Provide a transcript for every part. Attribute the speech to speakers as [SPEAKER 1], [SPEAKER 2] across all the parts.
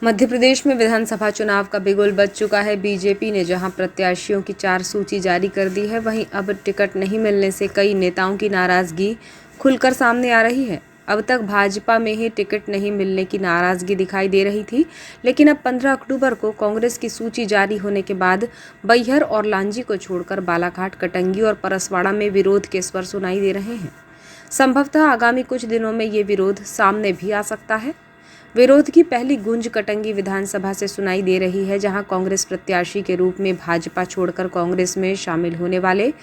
[SPEAKER 1] मध्य प्रदेश में विधानसभा चुनाव का बिगुल बज चुका है। बीजेपी ने जहां प्रत्याशियों की 4 सूची जारी कर दी है, वहीं अब टिकट नहीं मिलने से कई नेताओं की नाराजगी खुलकर सामने आ रही है। अब तक भाजपा में ही टिकट नहीं मिलने की नाराजगी दिखाई दे रही थी, लेकिन अब 15 अक्टूबर को कांग्रेस की सूची जारी होने के बाद बैहर और लांजी को छोड़कर बालाघाट, कटंगी और परसवाड़ा में विरोध के स्वर सुनाई दे रहे हैं। संभवतः आगामी कुछ दिनों में ये विरोध सामने भी आ सकता है। विरोध की पहली गूंज कटंगी विधानसभा से सुनाई दे रही है, जहां कांग्रेस प्रत्याशी के रूप में भाजपा छोड़कर कांग्रेस में शामिल होने वाले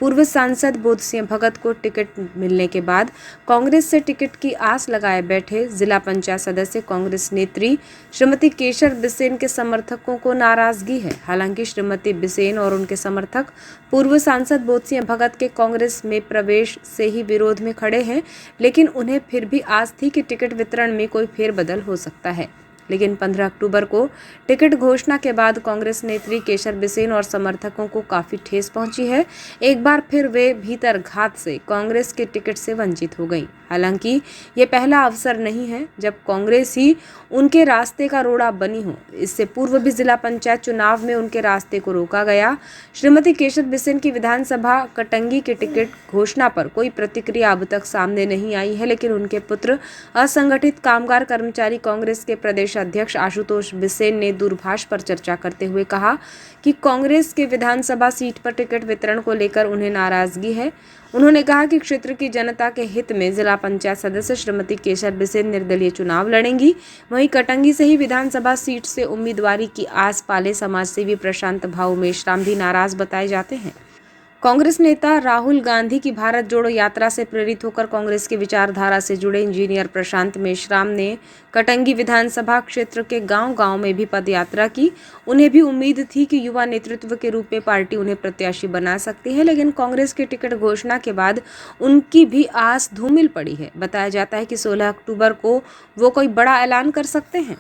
[SPEAKER 1] पूर्व सांसद बोध सिंह भगत को टिकट मिलने के बाद कांग्रेस से टिकट की आस लगाए बैठे जिला पंचायत सदस्य कांग्रेस नेत्री श्रीमती केशर बिसेन के समर्थकों को नाराजगी है। हालांकि श्रीमती बिसेन और उनके समर्थक पूर्व सांसद बोध सिंह भगत के कांग्रेस में प्रवेश से ही विरोध में खड़े हैं, लेकिन उन्हें फिर भी आस थी कि टिकट वितरण में कोई फेरबदल हो सकता है। लेकिन 15 अक्टूबर को टिकट घोषणा के बाद कांग्रेस नेत्री केशर बिसेन और समर्थकों को काफी ठेस पहुंची है। एक बार फिर वे भीतर घात से कांग्रेस के टिकट से वंचित हो गई। हालांकि ये पहला अवसर नहीं है जब कांग्रेस ही उनके रास्ते का रोड़ा बनी हो। इससे पूर्व भी जिला पंचायत चुनाव में उनके रास्ते को रोका गया। श्रीमती केशर बिसेन की विधानसभा कटंगी के टिकट घोषणा पर कोई प्रतिक्रिया अब तक सामने नहीं आई है, लेकिन उनके पुत्र असंगठित कामगार कर्मचारी कांग्रेस के प्रदेश अध्यक्ष आशुतोष बिसेन ने दूरभाष पर चर्चा करते हुए कहा कि कांग्रेस के विधानसभा सीट पर टिकट वितरण को लेकर उन्हें नाराजगी है। उन्होंने कहा कि क्षेत्र की जनता के हित में जिला पंचायत सदस्य श्रीमती केशर बिसेन निर्दलीय चुनाव लड़ेंगी। वहीं कटंगी से ही विधानसभा सीट से उम्मीदवारी की आस पाले समाजसेवी प्रशांत भाऊ मेश्राम भी नाराज बताए जाते हैं। कांग्रेस नेता राहुल गांधी की भारत जोड़ो यात्रा से प्रेरित होकर कांग्रेस की विचारधारा से जुड़े इंजीनियर प्रशांत मेश्राम ने कटंगी विधानसभा क्षेत्र के गांव-गांव में भी पदयात्रा की। उन्हें भी उम्मीद थी कि युवा नेतृत्व के रूप में पार्टी उन्हें प्रत्याशी बना सकती है, लेकिन कांग्रेस की टिकट घोषणा के बाद उनकी भी आस धूमिल पड़ी है। बताया जाता है कि 16 अक्टूबर को वो कोई बड़ा ऐलान कर सकते हैं।